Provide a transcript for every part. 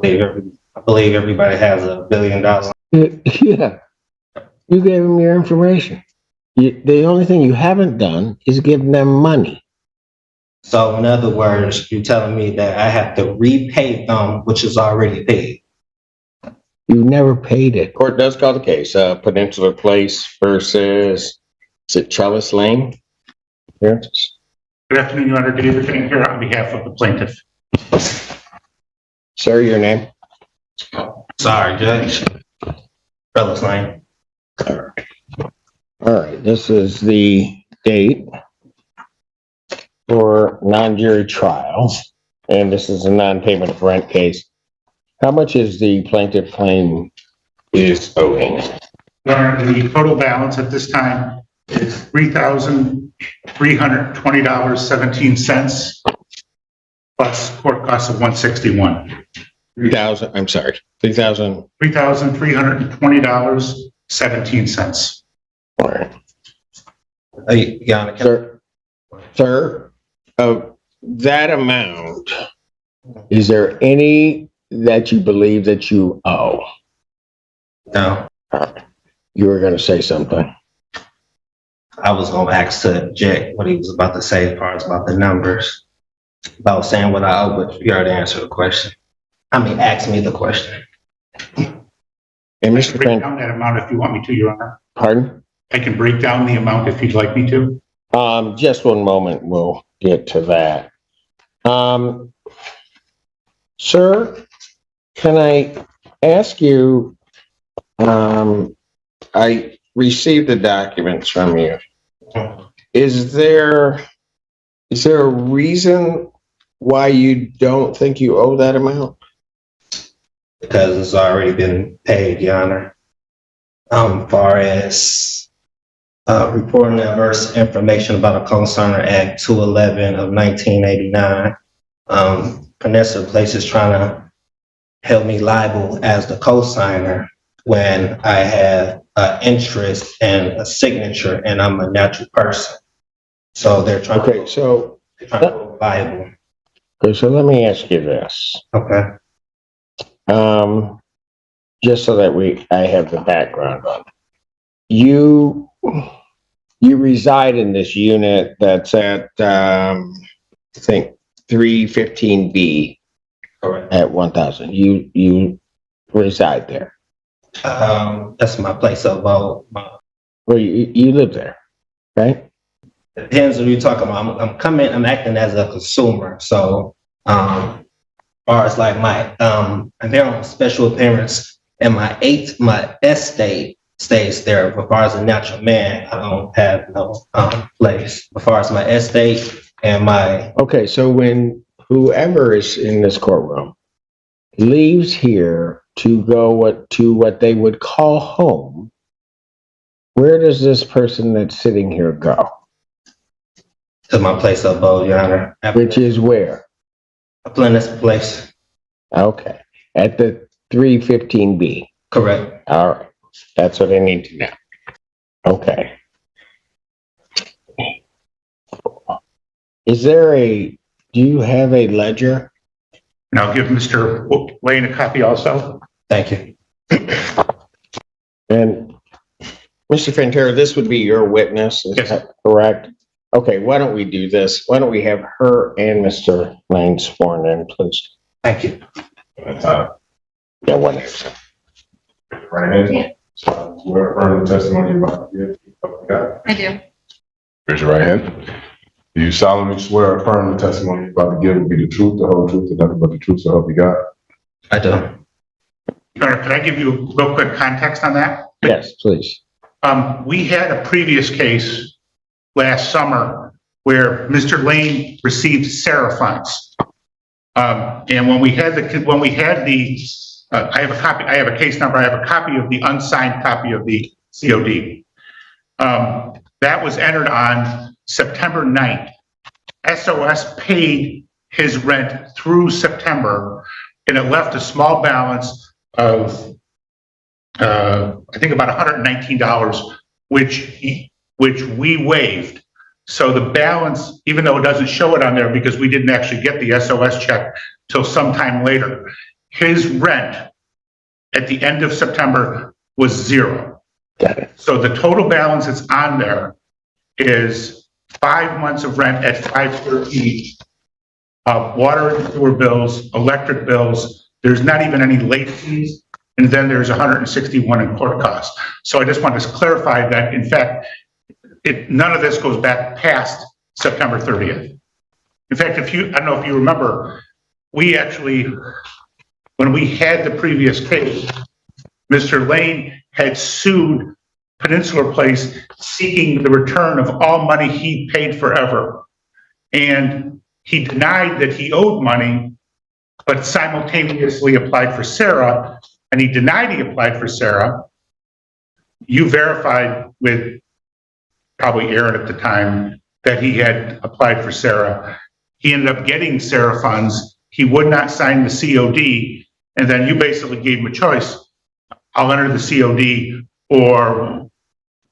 I believe everybody has $1 billion. Yeah, you gave them your information. The only thing you haven't done is give them money. So in other words, you're telling me that I have to repay them, which is already paid. You never paid it. Court does call the case, Peninsula Place versus, is it Trellis Lane? Good afternoon, Your Honor. David King here on behalf of the plaintiff. Sir, your name? Sorry, Judge. Fellas Lane. All right, this is the date for non-jury trial, and this is a non-payment of rent case. How much is the plaintiff claim is owing? Your Honor, the total balance at this time is $3,320.17 plus court costs of $161. 3,000, I'm sorry, 3,000. $3,320.17. All right. Your Honor, Sir, of that amount, is there any that you believe that you owe? no. You were going to say something. I was going to ask to Jack what he was about to say as far as about the numbers. About saying what I owe, but you already answered the question. Ask me the question. And I Mr. can break Fran, down that amount if you want me to, Your Honor. pardon? I can break down the amount if you'd like me to. Just one moment, we'll get to that. Sir, can I ask you, I received the documents from you. Is there a reason why you don't think you owe that amount? Because it's already been paid, Your Honor. Far as reporting adverse information about a co-signer Act 211 of 1989, Peninsula Place is trying to held me liable as the co-signer when I have an interest and a signature and I'm a natural person. So they're trying to hold liable. Okay, so let me ask you this. Okay. Just so that I have the background on it. You reside in this unit that's at, I think 315B. Correct. At 1000. You reside there. That's my place of abode. Well, you live there, right? Depends what you're talking about. I'm acting as a consumer. So, far as like my, I'm there on special appearance, and my estate stays there. But as far as a natural man, I don't have no place. As far as my estate and my. Okay, so when whoever is in this courtroom leaves here to go to what they would call home, where does this person that's sitting here go? To my place of abode, Your Honor. Which is where? A Plymouth place. Okay, at the 315B. Correct. All right, that's what I need to know. Okay. Do you have a ledger? And I'll give Mr. Lane a copy also. Thank you. And Mr. Fantera, this would be your witness, is that correct? Okay, why don't we do this? Why don't we have her and Mr. Lane sworn in, please? Thank you. Yeah, one extra. Right hand. So swear affirm the testimony you're about to give. I do. Raise your right hand. Do you solemnly swear affirm the testimony you're about to give will be the truth, the whole truth, and nothing but the truth, so help you God? I do. Your Honor, could I give you a real quick context on that? Yes, please. We had a previous case last summer where Mr. Lane received SARA funds. And when we had the, I have a case number, I have a copy of the unsigned copy of the COD. That was entered on September 9th. SOS paid his rent through September, and it left a small balance of, I think about $119, which we waived. So the balance, even though it doesn't show it on there because we didn't actually get the SOS check till sometime later, his rent at the end of September was zero. Got it. So the total balance that's on there is 5 months of rent at $513, water and sewer bills, electric bills. There's not even any late fees. And then there's 161 in court costs. So I just want to clarify that, in fact, none of this goes back past September 30th. In fact, I don't know if you remember, we actually, when we had the previous case, Mr. Lane had sued Peninsula Place seeking the return of all money he paid forever. And he denied that he owed money, but simultaneously applied for Sarah, and he denied he applied for Sarah. You verified with probably Aaron at the time that he had applied for Sarah. He ended up getting Sarah funds. He would not sign the COD, and then you basically gave him a choice. I'll enter the COD, or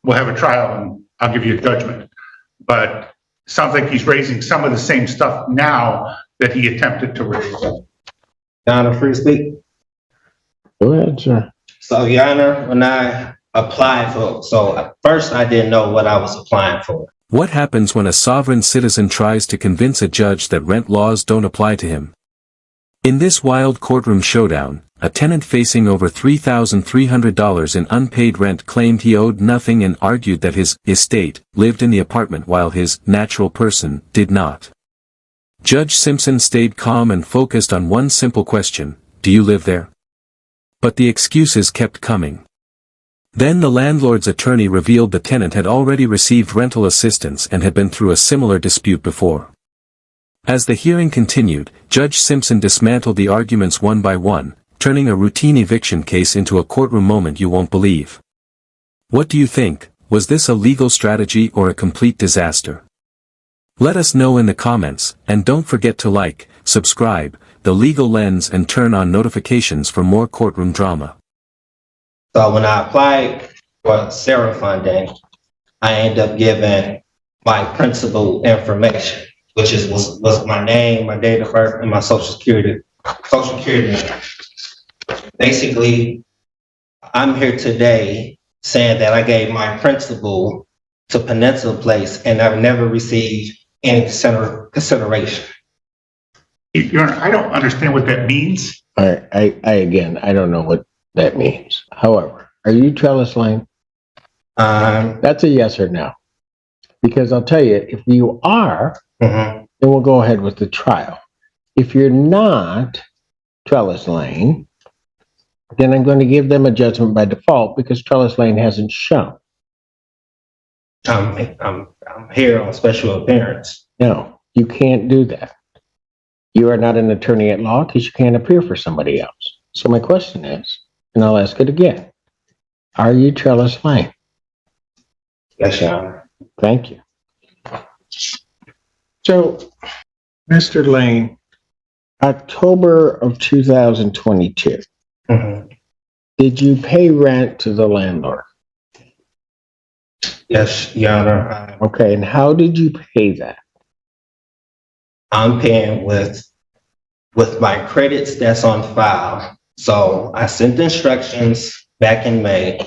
we'll have a trial and I'll give you a judgment. But it sounds like he's raising some of the same stuff now that he attempted to raise. Your Honor, free to speak? Go ahead, sir. So, Your Honor, when I applied so at first I didn't know what I was applying for. What happens when a sovereign citizen tries to convince a judge that rent laws don't apply to him? In this wild courtroom showdown, a tenant facing over $3,300 in unpaid rent claimed he owed nothing and argued that his estate lived in the apartment while his natural person did not. Judge Simpson stayed calm and focused on one simple question: do you live there? But the excuses kept coming. Then the landlord's attorney revealed the tenant had already received rental assistance and had been through a similar dispute before. As the hearing continued, Judge Simpson dismantled the arguments one by one, turning a routine eviction case into a courtroom moment you won't believe. What do you think? Was this a legal strategy or a complete disaster? Let us know in the comments, and don't forget to like, subscribe, The Legal Lens, and turn on notifications for more courtroom drama. So when I applied for Sarah funding, I ended up giving my principal information, which was my name, my date of birth, and my social security number. Basically, I'm here today saying that I gave my principal to Peninsula Place and I've never received any consideration. Your Honor, I don't understand what that means. All right, I don't know what that means. However, are you Trellis Lane? That's a yes or no. Because I'll tell you, if you are, then we'll go ahead with the trial. If you're not Trellis Lane, then I'm going to give them a judgment by default because Trellis Lane hasn't shown. I'm here on special appearance. No, you can't do that. You are not an attorney at law because you can't appear for somebody else. So my question is, and I'll ask it again, are you Trellis Lane? Yes, Your Honor. Thank you. So, Mr. Lane, October of 2022, did you pay rent to the landlord? Yes, Your Honor. Okay, and how did you pay that? I'm paying with my credits that's on file. So I sent instructions back in May,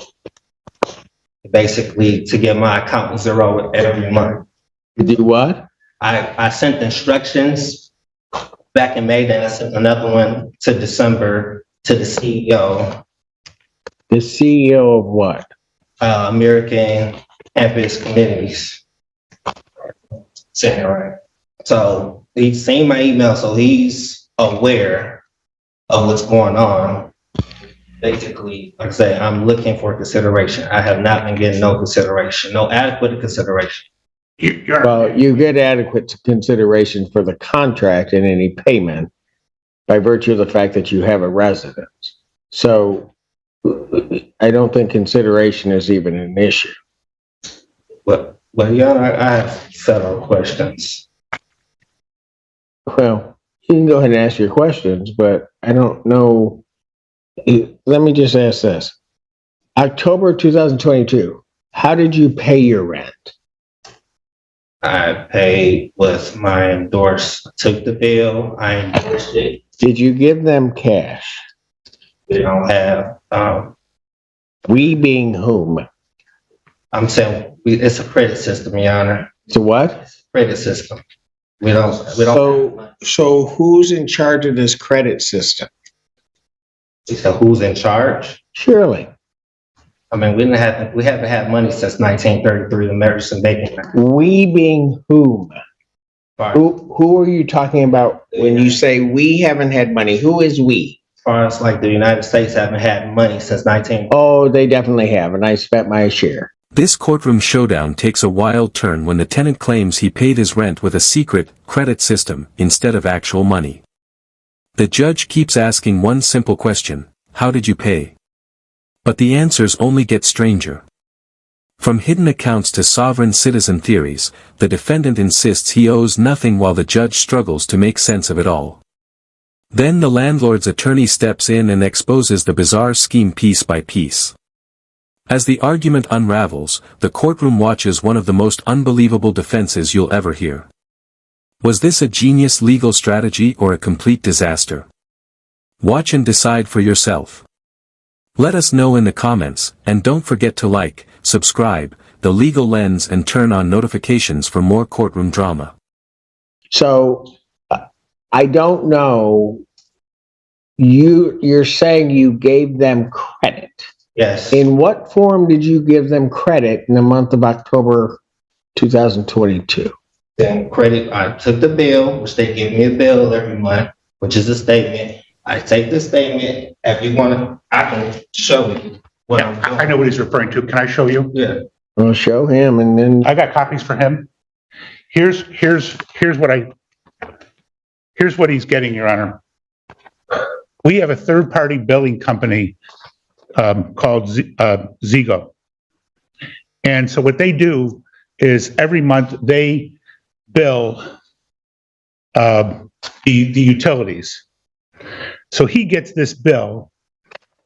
basically to get my account zero every month. You did what? I sent instructions back in May, then I sent another one to December to the CEO. The CEO of what? American Campus Communities. Saying it right. So he's seen my email, so he's aware of what's going on. Basically, like I say, I'm looking for consideration. I have not been getting no consideration, no adequate consideration. Well, you get adequate consideration for the contract and any payment by virtue of the fact that you have a residence. So I don't think consideration is even an issue. Well, Your Honor, I have several questions. Well, you can go ahead and ask your questions, but I don't know. Let me just ask this. October 2022, how did you pay your rent? I paid with my endorsed, took the bill, I endorsed it. Did you give them cash? We don't have, We being whom? I'm saying, it's a credit system, Your Honor. So what? Credit system. We don't. So who's in charge of this credit system? So who's in charge? Surely. I mean, we haven't had money since 1933, the American Banking Act. We being whom? Who are you talking about when you say we haven't had money? Who is we? As far as like the United States haven't had money since 19. Oh, they definitely have, and I spent my share. This courtroom showdown takes a wild turn when the tenant claims he paid his rent with a secret credit system instead of actual money. The judge keeps asking one simple question: how did you pay? But the answers only get stranger. From hidden accounts to sovereign citizen theories, the defendant insists he owes nothing while the judge struggles to make sense of it all. Then the landlord's attorney steps in and exposes the bizarre scheme piece by piece. As the argument unravels, the courtroom watches one of the most unbelievable defenses you'll ever hear. Was this a genius legal strategy or a complete disaster? Watch and decide for yourself. Let us know in the comments, and don't forget to like, subscribe, The Legal Lens, and turn on notifications for more courtroom drama. So, I don't know. You're saying you gave them credit. Yes. In what form did you give them credit in the month of October 2022? Then credit, I took the bill, which they give me a bill every month, which is a statement. I take the statement. If you want to, I can show you what I'm doing. I know what he's referring to. Can I show you? Yeah. I'll show him, and then I got copies for him. Here's what he's getting, Your Honor. We have a third-party billing company called Zigo. And so what they do is every month they bill the utilities. So he gets this bill,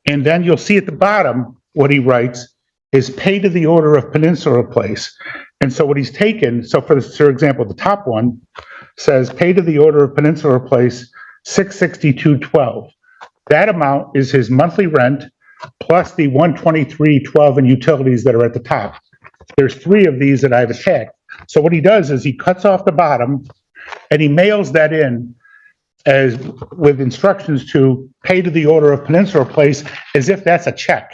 and then you'll see at the bottom what he writes is pay to the order of Peninsula Place. And so what he's taken, so for example, the top one says pay to the order of Peninsula Place, $662.12. That amount is his monthly rent plus the $123.12 in utilities that are at the top. There's 3 of these that I've attacked. So what he does is he cuts off the bottom and he mails that in as with instructions to pay to the order of Peninsula Place as if that's a check.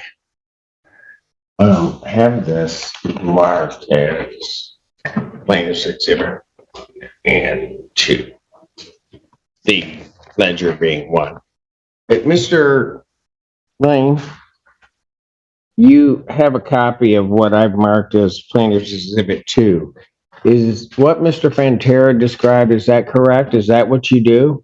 have this marked as plaintiff's exhibit and 2. The ledger being 1. But Mr. Lane, you have a copy of what I've marked as plaintiff's exhibit 2. Is what Mr. Fantera described, is that correct? Is that what you do?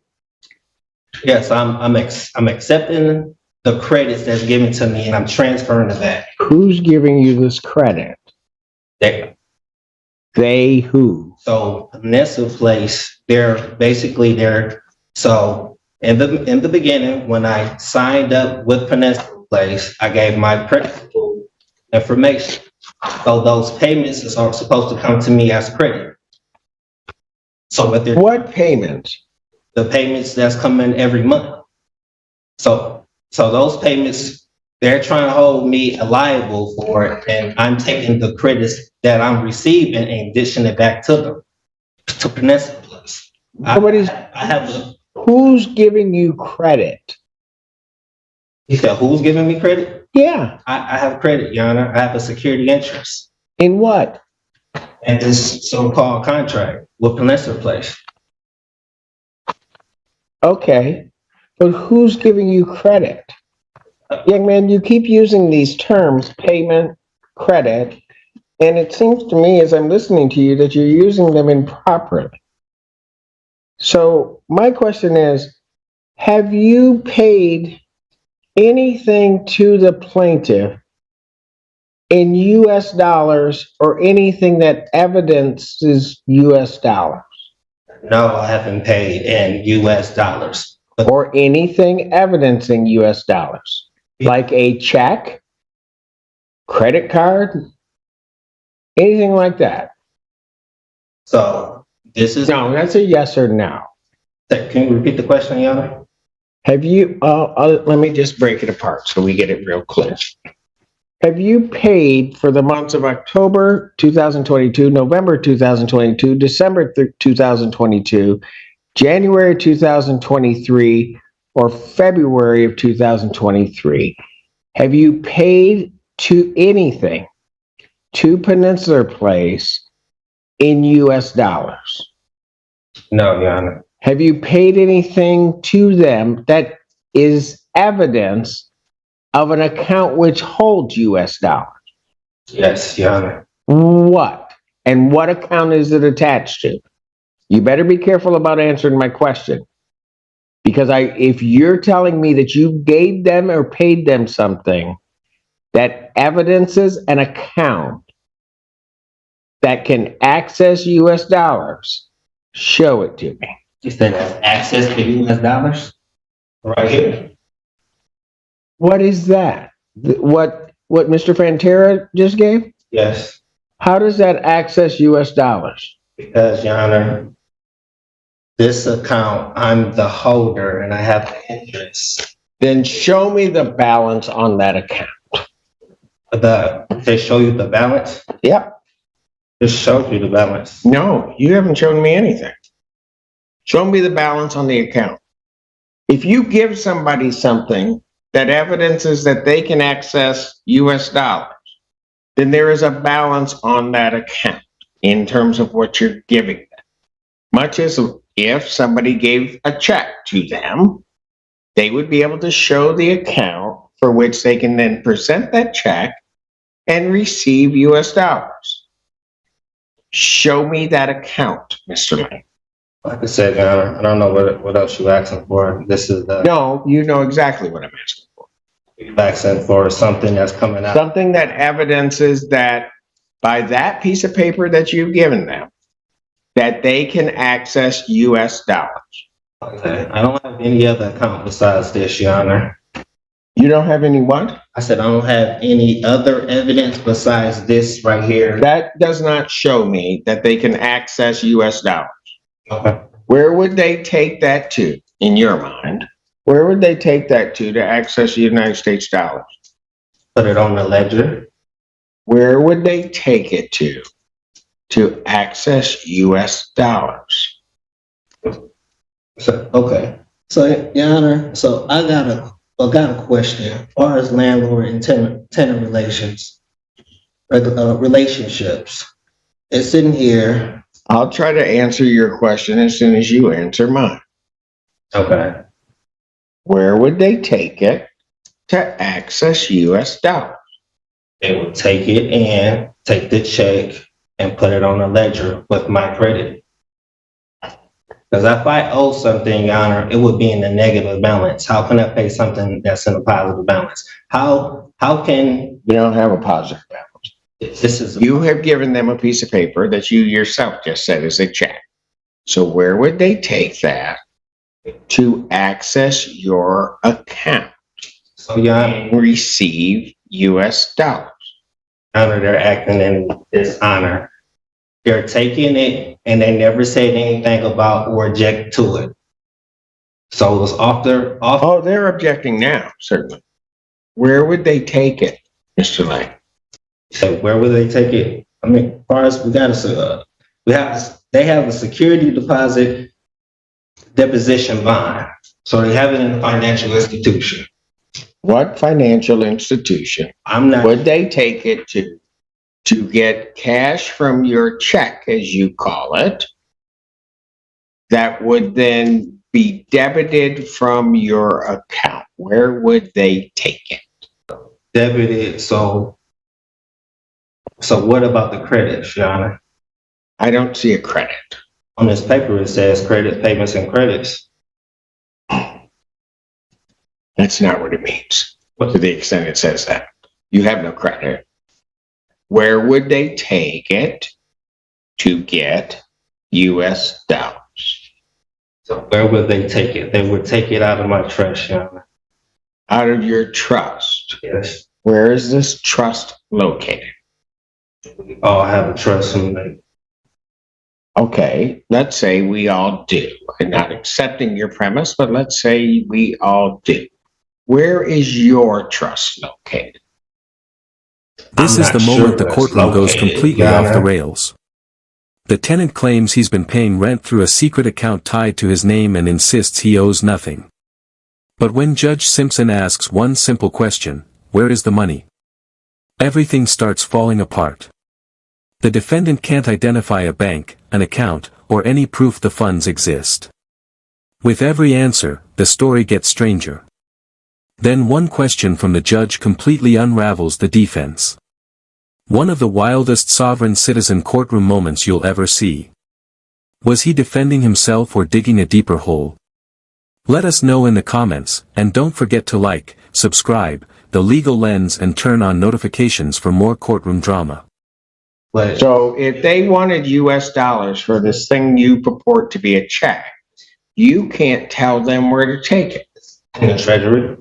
Yes, I'm accepting the credits that's given to me and I'm transferring to that. Who's giving you this credit? They who? So Peninsula Place, so in the beginning, when I signed up with Peninsula Place, I gave my principal information. So those payments are supposed to come to me as credit. So what payments? The payments that's coming every month. So those payments, they're trying to hold me liable for it, and I'm taking the credits that I'm receiving and dishing it back to Peninsula Place. Who's giving you credit? You said who's giving me credit? Yeah. I have credit, Your Honor. I have a security interest. In what? And this so-called contract with Peninsula Place. Okay, but who's giving you credit? Young man, you keep using these terms, payment, credit, and it seems to me as I'm listening to you that you're using them improperly. So my question is, have you paid anything to the plaintiff in US dollars or anything that evidences US dollars? No, I haven't paid in US dollars. Or anything evidencing US dollars? Like a check, credit card, anything like that? So this is... No, that's a yes or no. Can you repeat the question, Your Honor? Have you, let me just break it apart so we get it real clear. Have you paid for the months of October 2022, November 2022, December 2022, January 2023, or February of 2023? Have you paid to anything to Peninsular Place in US dollars? No, Your Honor. Have you paid anything to them that is evidence of an account which holds US dollars? Yes, Your Honor. What? And what account is it attached to? You better be careful about answering my question. Because if you're telling me that you gave them or paid them something that evidences an account that can access US dollars, show it to me. You said that's access to US dollars? Right here. What is that? What Mr. Fantera just gave? Yes, How does that access US dollars? because, Your Honor, this account, I'm the holder and I have the interest. Then show me the balance on that account. They show you the balance? Yep. Just showed you the balance. No, you haven't shown me anything. Show me the balance on the account. If you give somebody something that evidences that they can access US dollars, then there is a balance on that account in terms of what you're giving them. Much as if somebody gave a check to them, they would be able to show the account for which they can then present that check and receive US dollars. Show me that account, Mr. Lane. Like I said, Your Honor, I don't know what else you're asking for. This is No, you know exactly what I'm asking for. you're asking for something that's coming out. Something that evidences that by that piece of paper that you've given them, that they can access US dollars. Okay. I don't have any other account besides this, Your Honor. You don't have any what? I said I don't have any other evidence besides this right here. That does not show me that they can access US dollars. Okay. Where would they take that to, in your mind? Where would they take that to access United States dollars? Put it on the ledger. Where would they take it to access US dollars? So, okay. So, Your Honor, so I got a question. As far as landlord and tenant relations, relationships, it's in here. I'll try to answer your question as soon as you answer mine. Okay. Where would they take it to access US dollars? They would take it and take the check and put it on a ledger with my credit. Because if I owe something, Your Honor, it would be in the negative balance. How can I pay something that's in a positive balance? How can You don't have a positive balance. this is You have given them a piece of paper that you yourself just said is a check. So where would they take that to access your account so, Your Honor, and receive US dollars? they're acting in dishonor. They're taking it and they never said anything about or object to it. So it was off. Oh, they're objecting now, certainly. Where would they take it, Mr. Lane? So where would they take it? I mean, as far as they have a security deposit deposition bond. So they have it in a financial institution. What financial institution I'm not. would they take it to get cash from your check, as you call it, that would then be debited from your account? Where would they take it? Debited. So what about the credits, Your Honor? I don't see a credit. On this paper, it says credit payments and credits. That's not what it means, to the extent it says that. You have no credit. Where would they take it to get US dollars? So where would they take it? They would take it out of my trust, Your Honor. Out of your trust. Yes. Where is this trust located? We all have a trust in Okay, let's say we all do. I'm not accepting your premise, but let's say we all do. Where is your trust located? This I'm is the not moment sure the where it's courtroom goes located, completely Your off the Honor. rails. The tenant claims he's been paying rent through a secret account tied to his name and insists he owes nothing. But when Judge Simpson asks one simple question, where is the money? Everything starts falling apart. The defendant can't identify a bank, an account, or any proof the funds exist. With every answer, the story gets stranger. Then one question from the judge completely unravels the defense. One of the wildest sovereign citizen courtroom moments you'll ever see. Was he defending himself or digging a deeper hole? Let us know in the comments, and don't forget to like, subscribe, The Legal Lens, and turn on notifications for more courtroom drama. But So if they wanted US dollars for this thing you purport to be a check, you can't tell them where to take it. in the Treasury,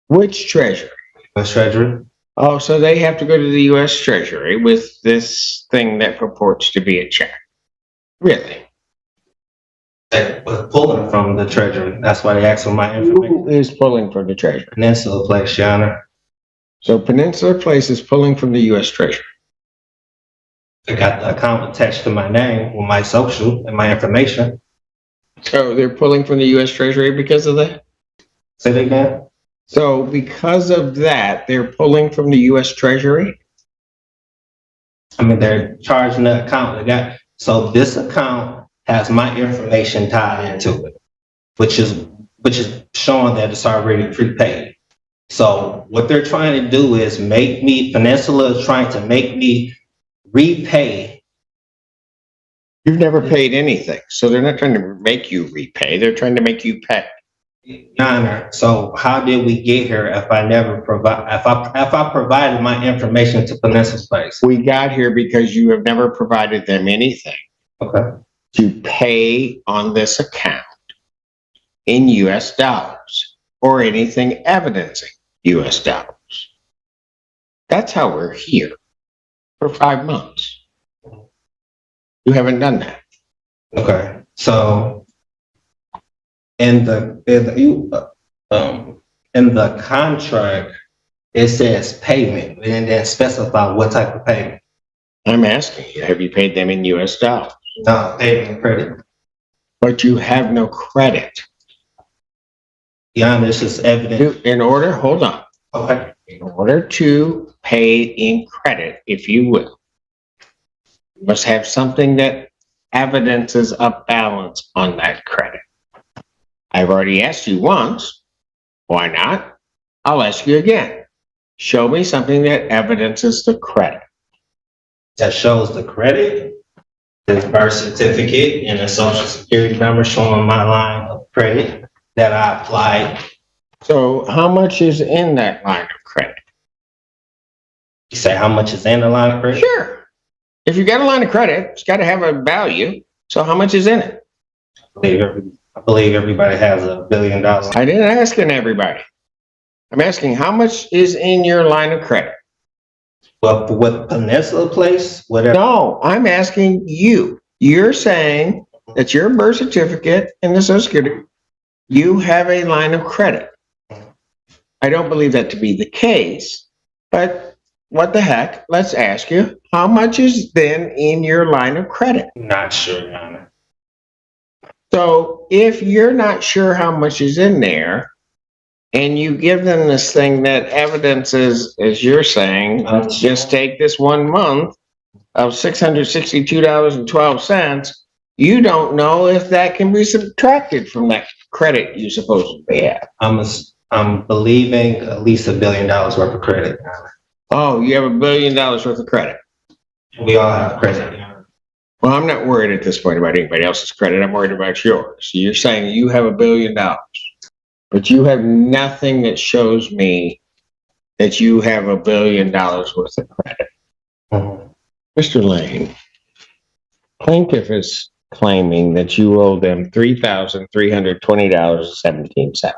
Which treasury? the Treasury, Oh, so they have to go to the US Treasury with this thing that purports to be a check. Really? they were pulling from the Treasury. That's why they asked for my information. Who is pulling from the Treasury? Peninsula Place, Your Honor. So Peninsula Place is pulling from the US Treasury. I got the account attached to my name with my social and my information. So they're pulling from the US Treasury because of that? Say that again? So because of that, they're pulling from the US Treasury? I mean, they're charging the account. So this account has my information tied into it, which is showing that it's already prepaid. So what they're trying to do is Peninsula is trying to make me repay. You've never paid anything. So they're not trying to make you repay. They're trying to make you pay. Your Honor, so how did we get here if I never if I provided my information to Peninsula Place? We got here because you have never provided them anything Okay. to pay on this account in US dollars or anything evidencing US dollars. That's how we're here for 5 months. You haven't done that. Okay. So in the contract, it says payment and then specify what type of payment. I'm asking you, have you paid them in US dollars? No, payment credit. But you have no credit. Beyond this is evident. In order, hold on. Okay. In order to pay in credit, if you will, you must have something that evidences a balance on that credit. I've already asked you once. Why not? I'll ask you again. Show me something that evidences the credit. That shows the credit, the birth certificate, and a social security number showing my line of credit that I applied. So how much is in that line of credit? You say how much is in the line of credit? Sure. If you got a line of credit, it's got to have a value. So how much is in it? I believe everybody has $1 billion. I didn't ask everybody. I'm asking how much is in your line of credit? But with Peninsula Place, whatever. No, I'm asking you. You're saying that your birth certificate and the Social Security, you have a line of credit. I don't believe that to be the case, but what the heck? Let's ask you, how much is then in your line of credit? Not sure, Your Honor. So if you're not sure how much is in there, and you give them this thing that evidences, as you're saying, just take this 1 month of $662.12, you don't know if that can be subtracted from that credit you supposedly have. I'm believing at least $1 billion worth of credit, Your Honor. Oh, you have $1 billion worth of credit. We all have credit, Your Honor. Well, I'm not worried at this point about anybody else's credit. I'm worried about yours. You're saying you have $1 billion, but you have nothing that shows me that you have $1 billion worth of credit. Mhm. Mr. Lane, plaintiff is claiming that you owe them $3,320.17.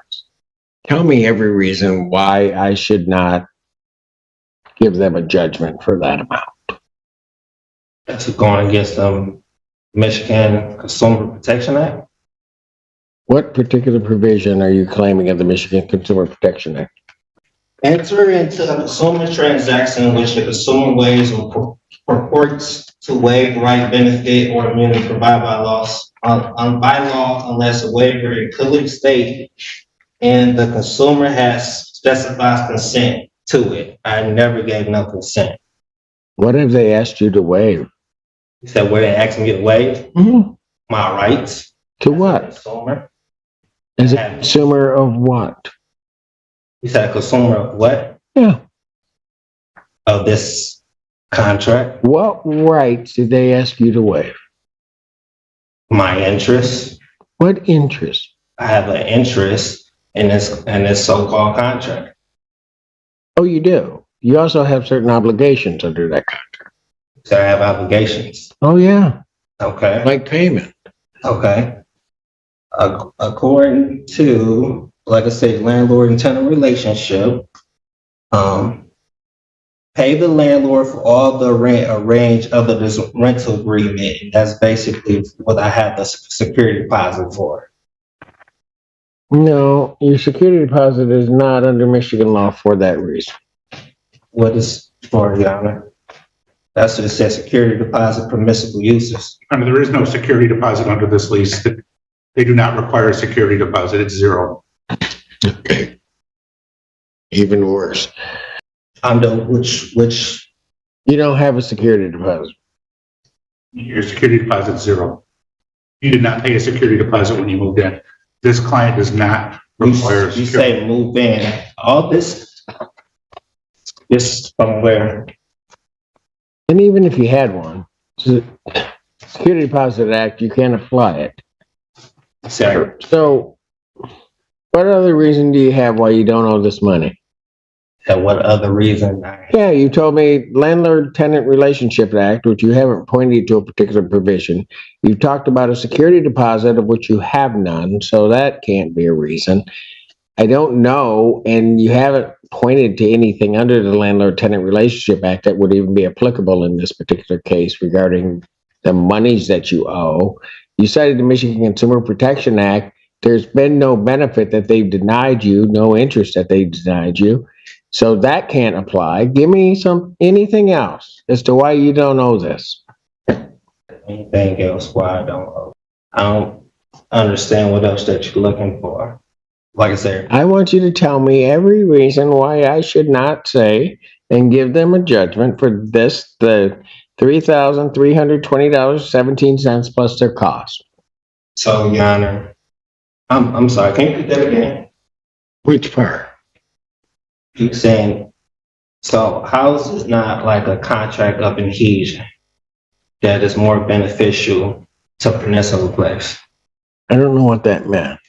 Tell me every reason why I should not give them a judgment for that amount. That's going against Michigan Consumer Protection Act. What particular provision are you claiming of the Michigan Consumer Protection Act? Enter into a consumer transaction in which the consumer waives or purports to waive the right, benefit, or immunity provided by by law unless a waiver is clearly stated and the consumer has specified consent to it. I never gave no consent. What have they asked you to waive? You said, where they asked me to waive Mhm. my rights To as a what? consumer. As a consumer of what? You said a consumer of what? Yeah. Of this contract, What rights did they ask you to waive? my interest. What interest? I have an interest in this so-called contract. Oh, you do. You also have certain obligations under that contract. So I have obligations. Oh, yeah. Okay. Like payment. Okay. According to, like I said, landlord and tenant relationship, pay the landlord for all the rent arranged under this rental agreement. That's basically what I have the security deposit for. No, your security deposit is not under Michigan law for that reason. What is for, Your Honor? That's what it says, security deposit permissible uses. And there is no security deposit under this lease. They do not require a security deposit. It's zero. Okay. Even worse. Under which You don't have a security deposit. Your security deposit is zero. You did not pay a security deposit when you moved in. This client does not require you security. say move in. All this from where? And even if you had one, the Security Deposit Act, you can't apply it. Sorry. So, what other reason do you have why you don't owe this money? And what other reason? Yeah, you told me Landlord-Tenant Relationship Act, which you haven't pointed to a particular provision. You've talked about a security deposit of which you have none, so that can't be a reason. I don't know, and you haven't pointed to anything under the Landlord-Tenant Relationship Act that would even be applicable in this particular case regarding the monies that you owe. You cited the Michigan Consumer Protection Act. There's been no benefit that they've denied you, no interest that they've denied you. So that can't apply. Give me anything else as to why you don't owe this. Anything else why I don't owe? I don't understand what else that you're looking for. Like I said, I want you to tell me every reason why I should not say and give them a judgment for this, the $3,320.17 plus their cost. so Your Honor, I'm sorry, can you repeat that again? Which part? You're saying, so how is this not like a contract of adhesion that is more beneficial to Peninsula Place? I don't know what that meant.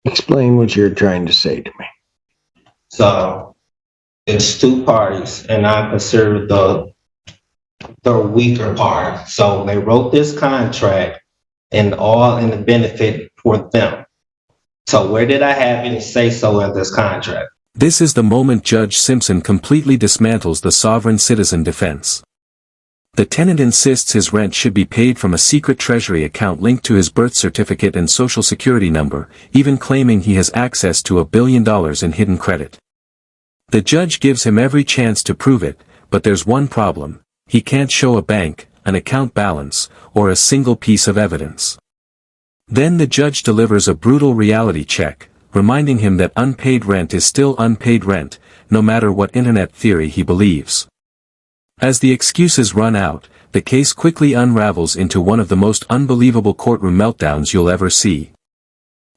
Explain what you're trying to say to me. So it's two parties, and I consider the weaker part. So they wrote this contract and all in the benefit for them. So where did I have any say so in this contract? This is the moment Judge Simpson completely dismantles the sovereign citizen defense. The tenant insists his rent should be paid from a secret treasury account linked to his birth certificate and social security number, even claiming he has access to $1 billion in hidden credit. The judge gives him every chance to prove it, but there's one problem: he can't show a bank, an account balance, or a single piece of evidence. Then the judge delivers a brutal reality check, reminding him that unpaid rent is still unpaid rent, no matter what internet theory he believes. As the excuses run out, the case quickly unravels into one of the most unbelievable courtroom meltdowns you'll ever see.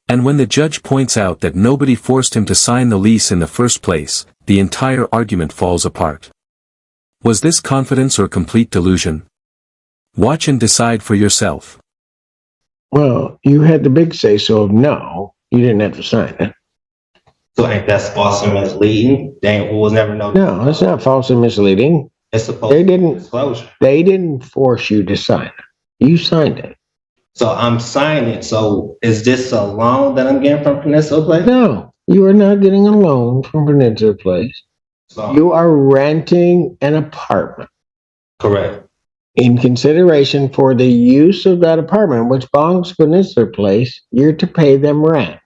And when the judge points out that nobody forced him to sign the lease in the first place, the entire argument falls apart. Was this confidence or complete delusion? Watch and decide for yourself. Well, you had the big say-so of no, you didn't have to sign it. So ain't that false and misleading? They will never know. No, it's not false and misleading. It's supposed They to be didn't. disclosure. They didn't force you to sign it. You signed it. So I'm signing. So is this a loan that I'm getting from Peninsula Place? No, you are not getting a loan from Peninsula Place. So, You are renting an apartment. correct. in consideration for the use of that apartment, which belongs to Peninsula Place, you're to pay them rent.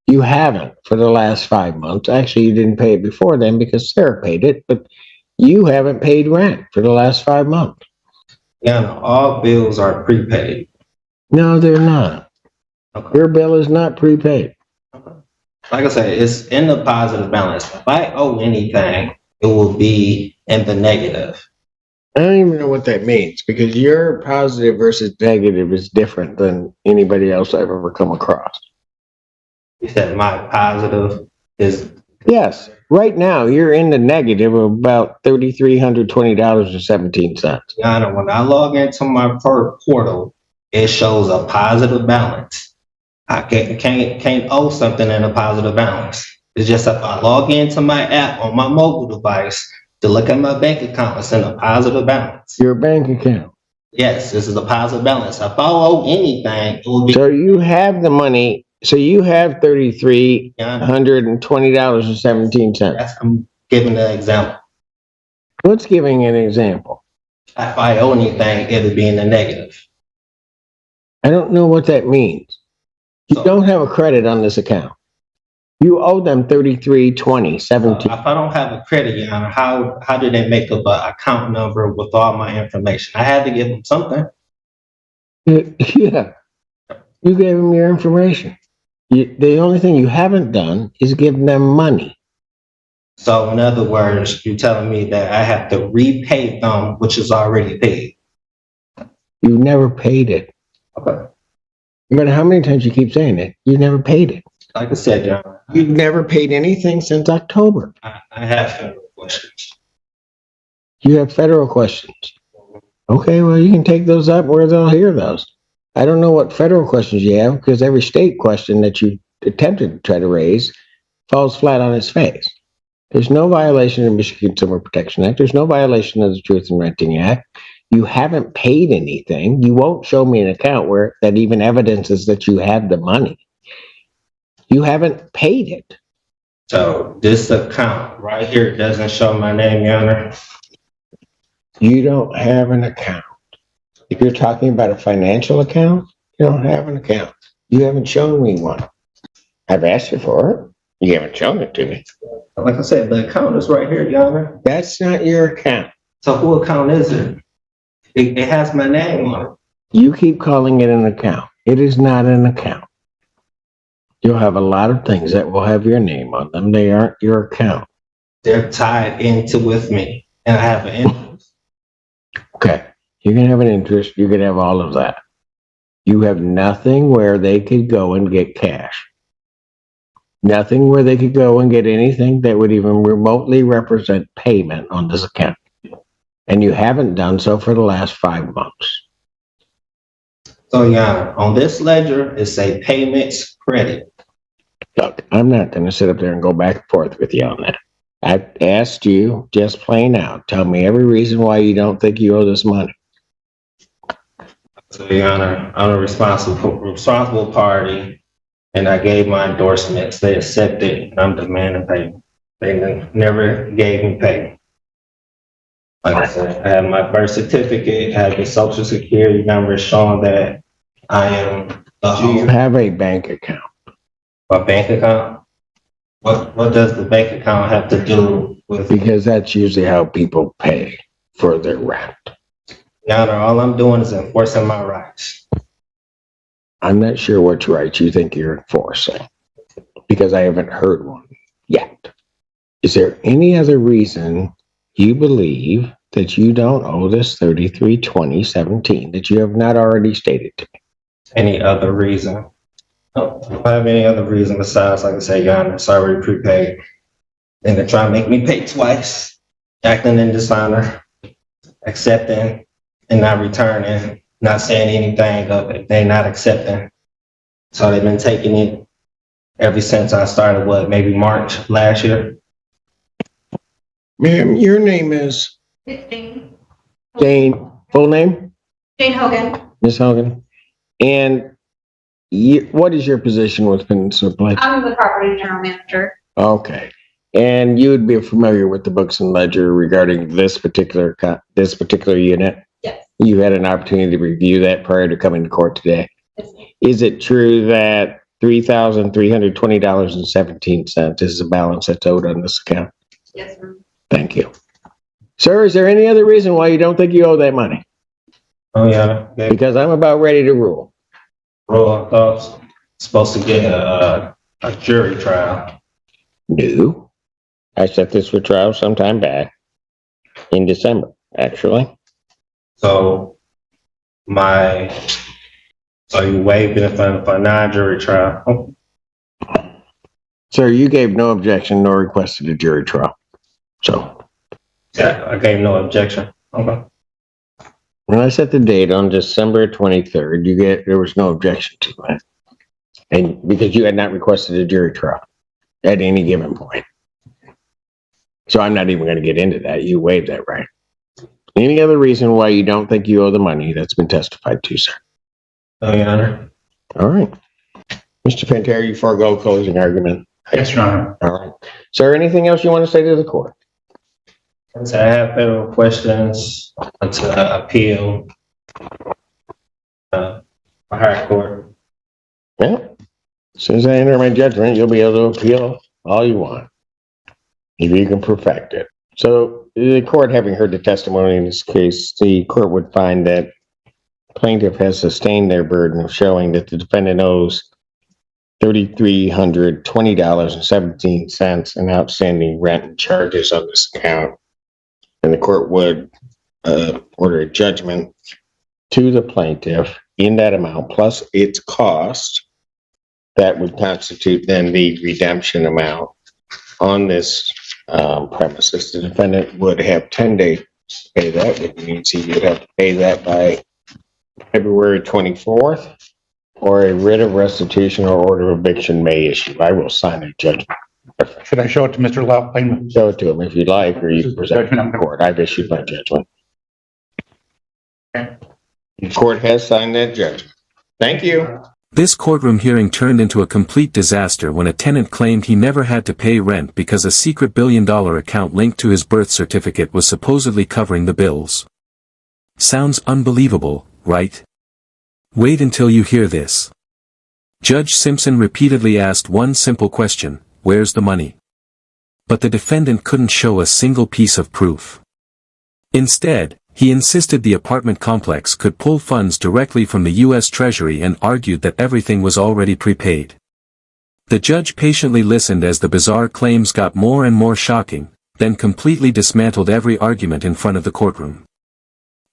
You haven't for the last 5 months. Actually, you didn't pay it before then because Sarah paid it, but you haven't paid rent for the last 5 months. Your Honor, all bills are prepaid. No, they're not. Okay. Your bill is not prepaid. Like I said, it's in the positive balance. If I owe anything, it will be in the negative. I don't even know what that means because your positive versus negative is different than anybody else I've ever come across. You said my positive is, Yes, right now you're in the negative of about $3,320.17. Your Honor, when I log into my portal, it shows a positive balance. I can't owe something in a positive balance. It's just if I log into my app on my mobile device to look at my bank account, it's in a positive balance. Your bank account. Yes, this is a positive balance. If I owe anything, it will be. So you have the money. So you have $3,320.17. I'm giving an example. What's giving an example? If I owe anything, it'll be in the negative. I don't know what that means. You don't have a credit on this account. You owe them $33.20.17. If I don't have a credit, Your Honor, how do they make up an account number with all my information? I had to give them something. Yeah, you gave them your information. The only thing you haven't done is give them money. So in other words, you're telling me that I have to repay them, which is already paid. You've never paid it. Okay. No matter how many times you keep saying it, you never paid it. Like I said, Your Honor, You've never paid anything since October. I have federal questions. You have federal questions. Okay, well, you can take those up where they'll hear those. I don't know what federal questions you have because every state question that you attempted to try to raise falls flat on its face. There's no violation of the Michigan Consumer Protection Act. There's no violation of the Truth in Renting Act. You haven't paid anything. You won't show me an account where that even evidences that you have the money. You haven't paid it. So this account right here doesn't show my name, Your Honor. You don't have an account. If you're talking about a financial account, you don't have an account. You haven't shown me one. I've asked you for it. You haven't shown it to me. Like I said, the account is right here, Your Honor. That's not your account. So who account is it? It has my name on it. You keep calling it an account. It is not an account. You'll have a lot of things that will have your name on them. They aren't your account. They're tied into with me, and I have an interest. Okay. You can have an interest. You can have all of that. You have nothing where they could go and get cash. Nothing where they could go and get anything that would even remotely represent payment on this account. And you haven't done so for the last 5 months. So, Your Honor, on this ledger, it say payments credit. Look, I'm not going to sit up there and go back and forth with you on that. I asked you just plain out. Tell me every reason why you don't think you owe this money. So, Your Honor, I'm a responsible party, and I gave my endorsements. They accepted, and I'm demanding payment. They never gave me pay. Like I said, I have my birth certificate, I have the social security number showing that I am Do you have a bank account? a bank account. What does the bank account have to do with? Because that's usually how people pay for their rent. Your Honor, all I'm doing is enforcing my rights. I'm not sure which rights you think you're enforcing because I haven't heard one yet. Is there any other reason you believe that you don't owe this $33.20.17 that you have not already stated to me? Any other reason? No, I don't have any other reason besides, like I said, Your Honor, it's already prepaid. And they're trying to make me pay twice, acting in dishonor, accepting and not returning, not saying anything of it. They're not accepting. So they've been taking it ever since I started, maybe March last year? Ma'am, your name is It's Jane. Jane, full name? Jane Hogan. Ms. Hogan. And what is your position with Peninsula Place? I'm the property general manager. Okay. And you would be familiar with the books and ledger regarding this particular unit? Yes. You had an opportunity to review that prior to coming to court today. Is it true that $3,320.17 is the balance that's owed on this account? Yes, sir. Thank you. Sir, is there any other reason why you don't think you owe that money? Oh, yeah, they Because I'm about ready to rule. roll, I thought supposed to get a jury trial. No. I set this for trial sometime back in December, actually. So so you waiving it for non-jury trial? Oh, Sir, you gave no objection nor requested a jury trial. So yeah, I gave no objection. Okay. when I set the date on December 23rd, there was no objection to it. And because you had not requested a jury trial at any given point. So I'm not even going to get into that. You waived that right. Any other reason why you don't think you owe the money that's been testified to, sir? Oh, Your Honor. All right. Mr. Pantera, you forego closing argument. Yes, Your Honor. All right. Sir, anything else you want to say to the court? So I have federal questions to appeal for higher court. Well, as soon as I enter my judgment, you'll be able to appeal all you want, if you can perfect it. So the court, having heard the testimony in this case, the court would find that plaintiff has sustained their burden of showing that the defendant owes $3,320.17 in outstanding rent and charges on this account. And the court would order a judgment to the plaintiff in that amount, plus its cost. That would constitute then the redemption amount on this premises. The defendant would have 10 days to pay that, which means he would have to pay that by February 24th, or a writ of restitution or order of eviction may issue. I will sign a judgment. Should I show it to Mr. Loughlin? Show it to him if you'd like, or you can present it to the court. I've issued my judgment. Okay. The court has signed that judgment. Thank you. This courtroom hearing turned into a complete disaster when a tenant claimed he never had to pay rent because a secret billion-dollar account linked to his birth certificate was supposedly covering the bills. Sounds unbelievable, right? Wait until you hear this. Judge Simpson repeatedly asked one simple question: where's the money? But the defendant couldn't show a single piece of proof. Instead, he insisted the apartment complex could pull funds directly from the U.S. Treasury and argued that everything was already prepaid. The judge patiently listened as the bizarre claims got more and more shocking, then completely dismantled every argument in front of the courtroom.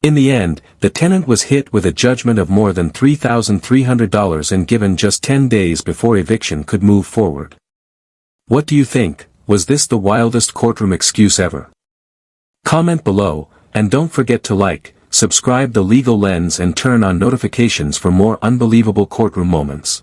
In the end, the tenant was hit with a judgment of more than $3,300 and given just 10 days before eviction could move forward. What do you think? Was this the wildest courtroom excuse ever? Comment below, and don't forget to like, subscribe The Legal Lens and turn on notifications for more unbelievable courtroom moments.